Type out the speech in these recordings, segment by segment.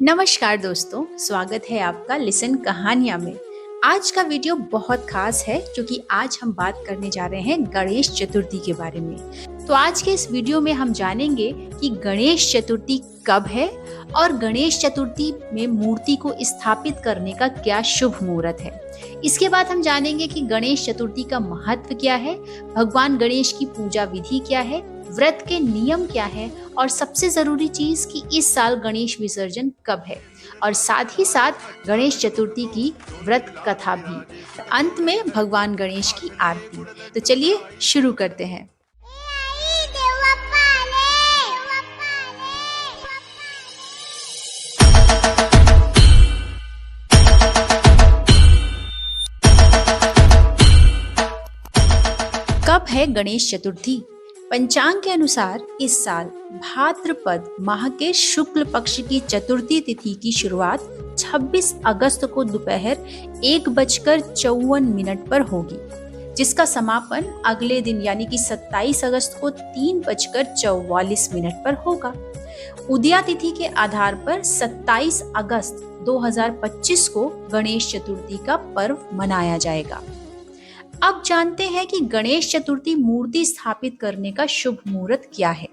नमस्कार दोस्तों, स्वागत है आपका लिसन कहानियाँ में। आज का वीडियो बहुत खास है क्योंकि आज हम बात करने जा रहे हैं गणेश चतुर्थी के बारे में। तो आज के इस वीडियो में हम जानेंगे कि गणेश चतुर्थी कब है और गणेश चतुर्थी में मूर्ति को स्थापित करने का क्या शुभ मुहूर्त है। इसके बाद हम जानेंगे कि गणेश चतुर्थी का महत्व क्या है, भगवान गणेश की पूजा विधि क्या है, व्रत के नियम क्या है और सबसे जरूरी चीज कि इस साल गणेश विसर्जन कब है, और साथ ही साथ गणेश चतुर्थी की व्रत कथा भी, अंत में भगवान गणेश की आरती। तो चलिए शुरू करते हैं। कब है गणेश चतुर्थी? पंचांग के अनुसार इस साल भाद्रपद माह के शुक्ल पक्ष की चतुर्थी तिथि की शुरुआत 26 अगस्त को दोपहर 1:54 पर होगी, जिसका समापन अगले दिन यानी कि 27 अगस्त को 3:44 पर होगा। उदया तिथि के आधार पर 27 अगस्त 2025 को गणेश चतुर्थी का पर्व मनाया जाएगा। अब जानते हैं कि गणेश चतुर्थी मूर्ति स्थापित करने का शुभ मुहूर्त क्या है।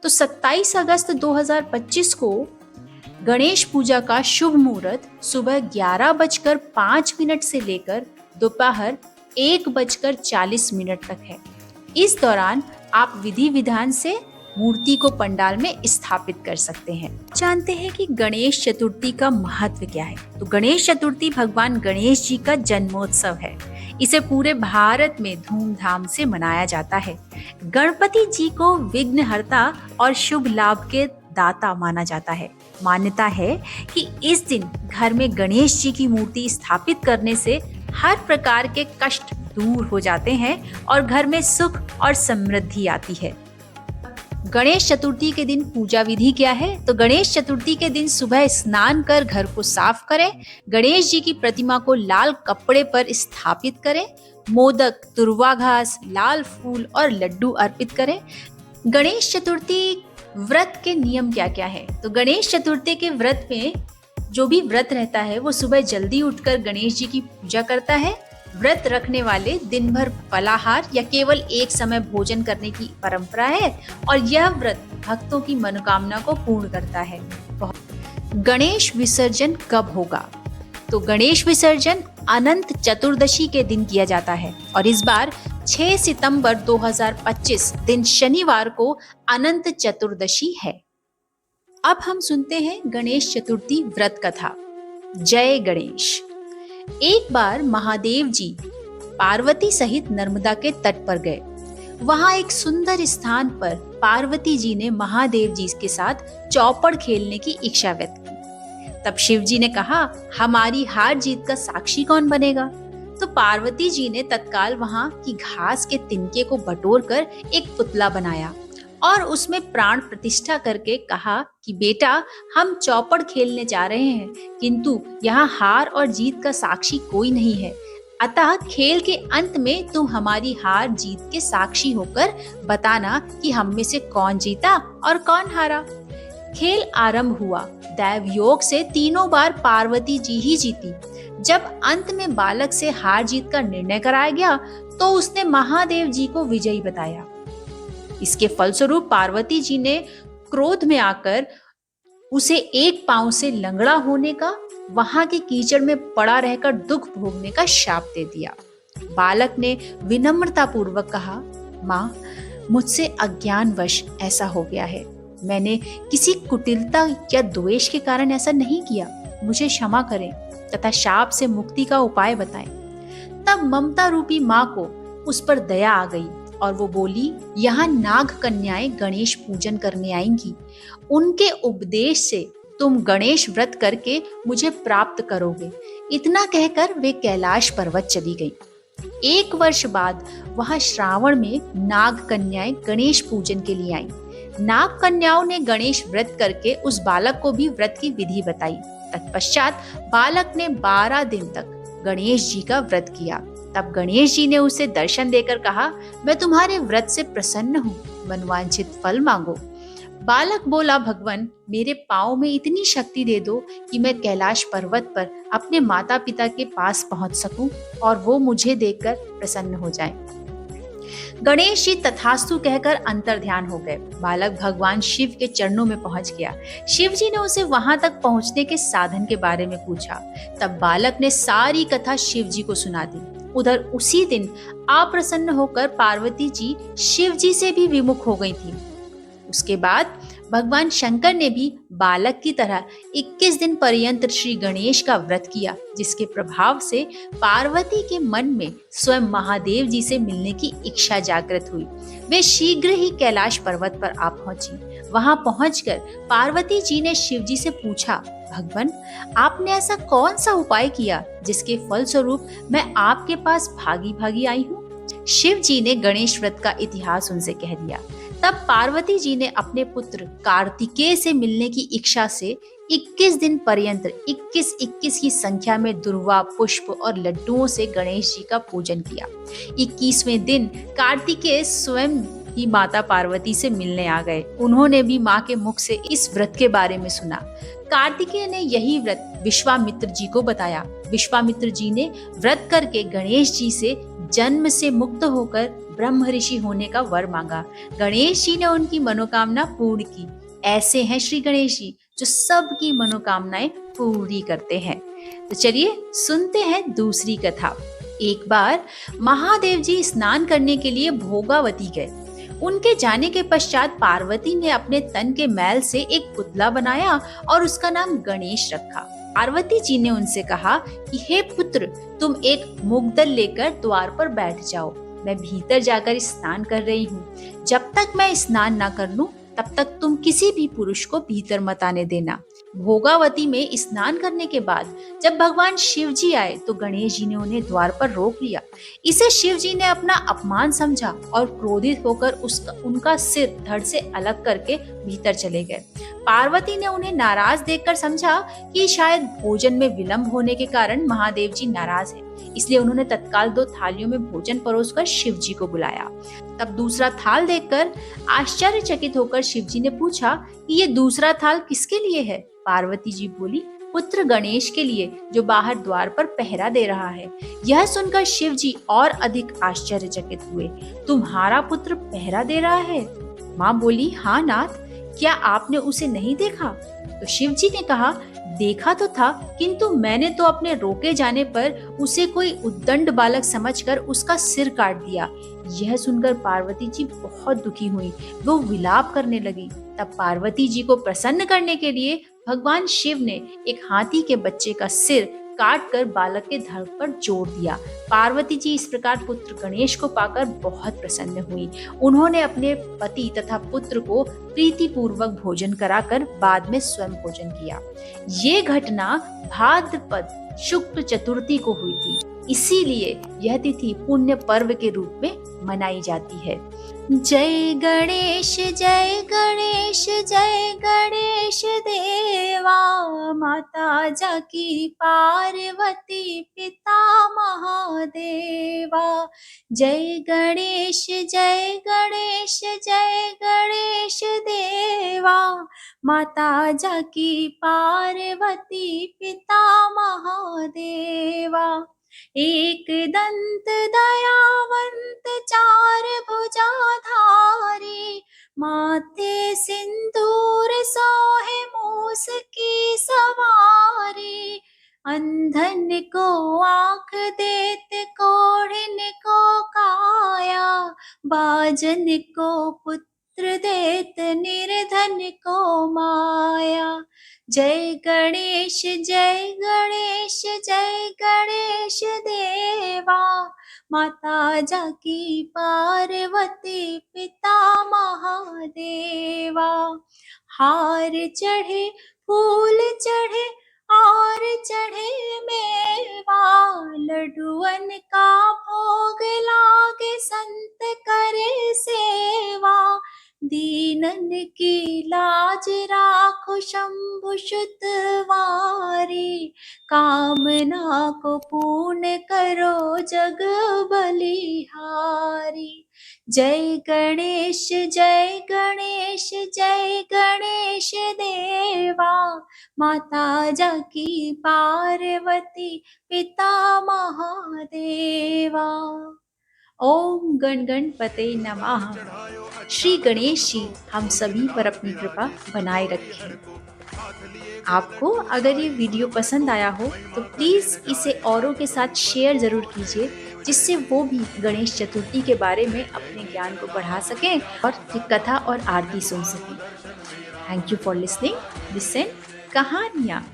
तो 27 अगस्त 2025 को गणेश पूजा का शुभ मुहूर्त सुबह 11:05 से लेकर दोपहर 1:40 तक है। इस दौरान आप विधि विधान से मूर्ति को पंडाल में स्थापित कर सकते हैं। जानते हैं कि गणेश चतुर्थी का महत्व क्या है। तो गणेश चतुर्थी भगवान गणेश जी का जन्मोत्सव है। इसे पूरे भारत में धूमधाम से मनाया जाता है। गणपति जी को विघ्नहर्ता और शुभ लाभ के दाता माना जाता है। मान्यता है कि इस दिन घर में गणेश जी की मूर्ति स्थापित करने से हर प्रकार के कष्ट दूर हो जाते हैं और घर में सुख और समृद्धि आती है। गणेश चतुर्थी के दिन पूजा विधि क्या है? तो गणेश चतुर्थी के दिन सुबह स्नान कर घर को साफ करें, गणेश जी की प्रतिमा को लाल कपड़े पर स्थापित करें, मोदक, तुरवा घास, लाल फूल और लड्डू अर्पित करें। गणेश चतुर्थी व्रत के नियम क्या क्या है? तो गणेश चतुर्थी के व्रत में जो भी व्रत रहता है वो सुबह जल्दी उठकर गणेश जी की पूजा करता है। व्रत रखने वाले दिन भर फलाहार या केवल एक समय भोजन करने की परंपरा है और यह व्रत भक्तों की मनोकामना को पूर्ण करता है। गणेश विसर्जन कब होगा? तो गणेश विसर्जन अनंत चतुर्दशी के दिन किया जाता है और इस बार 6 सितंबर 2025 दिन शनिवार को अनंत चतुर्दशी है। अब हम सुनते हैं गणेश चतुर्थी व्रत कथा। जय गणेश। एक बार महादेव जी पार्वती सहित नर्मदा के तट पर गए। वहां एक सुंदर स्थान पर पार्वती जी ने महादेव जी के साथ चौपड़ खेलने की इच्छा व्यक्त की। तब शिव जी ने कहा, हमारी हार जीत का साक्षी कौन बनेगा? तो पार्वती जी ने तत्काल वहां की घास के तिनके को बटोरकर एक पुतला बनाया और उसमें प्राण प्रतिष्ठा करके कहा कि बेटा, हम चौपड़ खेलने जा रहे हैं, किंतु यहाँ हार और जीत का साक्षी कोई नहीं है। अतः खेल के अंत में तुम हमारी हार जीत के साक्षी होकर बताना कि हम में से कौन जीता और कौन हारा। खेल आरंभ हुआ। दैव योग से तीनों बार पार्वती जी ही जीती। जब अंत में बालक से हार जीत का निर्णय कराया गया तो उसने महादेव जी को विजयी बताया। इसके फलस्वरूप पार्वती जी ने क्रोध में आकर उसे एक पांव से लंगड़ा होने का, वहां के कीचड़ में पड़ा रहकर दुख भोगने का श्राप दे दिया। बालक ने विनम्रता पूर्वक कहा, माँ, मुझसे अज्ञानवश ऐसा हो गया है। मैंने किसी कुटिलता या द्वेष के कारण ऐसा नहीं किया। मुझे क्षमा करें तथा शाप से मुक्ति का उपाय बताएं। तब ममता रूपी माँ को उस पर दया आ गई और वो बोली, यहाँ नाग कन्याएं गणेश पूजन करने आएंगी। उनके उपदेश से तुम गणेश व्रत करके मुझे प्राप्त करोगे। इतना कहकर वे कैलाश पर्वत चली गई। 1 वर्ष बाद वहां श्रावण में नाग कन्याएं गणेश पूजन के लिए आईं। नाग कन्याओं ने गणेश व्रत करके उस बालक को भी व्रत की विधि बताई। तत्पश्चात बालक ने 12 दिन तक गणेश जी का व्रत किया। तब गणेश जी ने उसे दर्शन देकर कहा, मैं तुम्हारे व्रत से प्रसन्न हूँ, मनवांछित फल मांगो। बालक बोला, भगवान मेरे पाँव में इतनी शक्ति दे दो कि मैं कैलाश पर्वत पर अपने माता पिता के पास पहुंच सकूं और वो मुझे देखकर प्रसन्न हो जाएं। गणेश जी तथास्तु कहकर अंतर ध्यान हो गए। बालक भगवान शिव के चरणों में पहुंच गया। शिव जी ने उसे वहां तक पहुंचने के साधन के बारे में पूछा। तब बालक ने सारी कथा शिव जी को सुना दी। उधर उसी दिन अप्रसन्न होकर पार्वती जी शिव जी से भी विमुख हो गई थी। उसके बाद भगवान शंकर ने भी बालक की तरह 21 दिन पर्यंत श्री गणेश का व्रत किया, जिसके प्रभाव से पार्वती के मन में स्वयं महादेव जी से मिलने की इच्छा जागृत हुई। वे शीघ्र ही कैलाश पर्वत पर आ पहुंची। वहां पहुंचकर पार्वती जी ने शिव जी से पूछा, भगवान आपने ऐसा कौन सा उपाय किया जिसके फलस्वरूप मैं आपके पास भागी भागी आई हूँ? शिव जी ने गणेश व्रत का इतिहास उनसे कह दिया। तब पार्वती जी ने अपने पुत्र कार्तिकेय से मिलने की इच्छा से 21 दिन पर्यंत 21-21 की संख्या में दुर्वा, पुष्प और लड्डुओं से गणेश जी का पूजन किया। 21वें दिन कार्तिकेय स्वयं ही माता पार्वती से मिलने आ गए। उन्होंने भी माँ के मुख से इस व्रत के बारे में सुना। कार्तिकेय ने यही व्रत विश्वामित्र जी को बताया। विश्वामित्र जी ने व्रत करके गणेश जी से जन्म से मुक्त होकर ब्रह्म ऋषि होने का वर मांगा। गणेश जी ने उनकी मनोकामना पूर्ण की। ऐसे हैं श्री गणेश जी जो सबकी मनोकामनाएं पूरी करते हैं। तो चलिए सुनते हैं दूसरी कथा। एक बार महादेव जी स्नान करने के लिए भोगावती गए। उनके जाने के पश्चात पार्वती ने अपने तन के मैल से एक पुतला बनाया और उसका नाम गणेश रखा। पार्वती जी ने उनसे कहा कि हे पुत्र, तुम एक मूंगदल लेकर द्वार पर बैठ जाओ। मैं भीतर जाकर स्नान कर रही हूँ। जब तक मैं स्नान न कर लूं, तब तक तुम किसी भी पुरुष को भीतर मत आने देना। भोगावती में स्नान करने के बाद जब भगवान शिव जी आए तो गणेश जी ने उन्हें द्वार पर रोक लिया। इसे शिव जी ने अपना अपमान समझा और क्रोधित होकर उनका सिर धड़ से अलग करके भीतर चले गए। पार्वती ने उन्हें नाराज देखकर समझा कि शायद भोजन में विलंब होने के कारण महादेव जी नाराज हैं। इसलिए उन्होंने तत्काल 2 थालियों में भोजन परोसकर शिव जी को बुलाया। तब दूसरा थाल देखकर आश्चर्यचकित होकर शिव जी ने पूछा कि ये दूसरा थाल किसके लिए है? पार्वती जी बोली, पुत्र गणेश के लिए, जो बाहर द्वार पर पहरा दे रहा है। यह सुनकर शिव जी और अधिक आश्चर्यचकित हुए। तुम्हारा पुत्र पहरा दे रहा है? माँ बोली, हाँ नाथ, क्या आपने उसे नहीं देखा? तो शिव जी ने कहा, देखा तो था, किंतु मैंने तो अपने रोके जाने पर उसे कोई उद्दंड बालक समझकर उसका सिर काट दिया। यह सुनकर पार्वती जी बहुत दुखी हुई। वो विलाप करने लगी। तब पार्वती जी को प्रसन्न करने के लिए भगवान शिव ने एक हाथी के बच्चे का सिर काट कर बालक के धड़ पर जोड़ दिया। पार्वती जी इस प्रकार पुत्र गणेश को पाकर बहुत प्रसन्न हुई। उन्होंने अपने पति तथा पुत्र को प्रीति पूर्वक भोजन कराकर बाद में स्वयं भोजन किया। ये घटना भाद्रपद शुक्ल चतुर्थी को हुई थी। इसीलिए यह तिथि पुण्य पर्व के रूप में मनाई जाती है। जय गणेश जय गणेश जय गणेश देवा, माता जाकी पार्वती पिता महादेवा। जय गणेश जय गणेश जय गणेश देवा, माता जाकी पार्वती पिता महादेवा। एक दंत दयावंत चार भुजाधारी, माथे सिंदूर सोहे मूस की सवारी। अंधन को आँख देत कोढ़िन को काया, बाजन को पुत्र देत निर्धन को माया। जय गणेश जय गणेश जय गणेश देवा, माता जाकी पार्वती पिता महादेवा। हार चढ़े फूल चढ़े और चढ़े मेवा, लड्डुअन का भोग लागे संत करे सेवा। दीनन की लाज राखो शंभु सुतवारा, कामना को पूर्ण करो जग बलिहारी। जय गणेश जय गणेश जय गणेश देवा, माता जाकी पार्वती पिता महादेवा। ओम गण गणपते नमः। श्री गणेश जी हम सभी पर अपनी कृपा बनाए रखें। आपको अगर ये वीडियो पसंद आया हो तो प्लीज़ इसे औरों के साथ शेयर ज़रूर कीजिए, जिससे वो भी गणेश चतुर्थी के बारे में अपने ज्ञान को बढ़ा सकें और ये कथा और आरती सुन सकें। Thank you for listening. Listen कहानियाँ।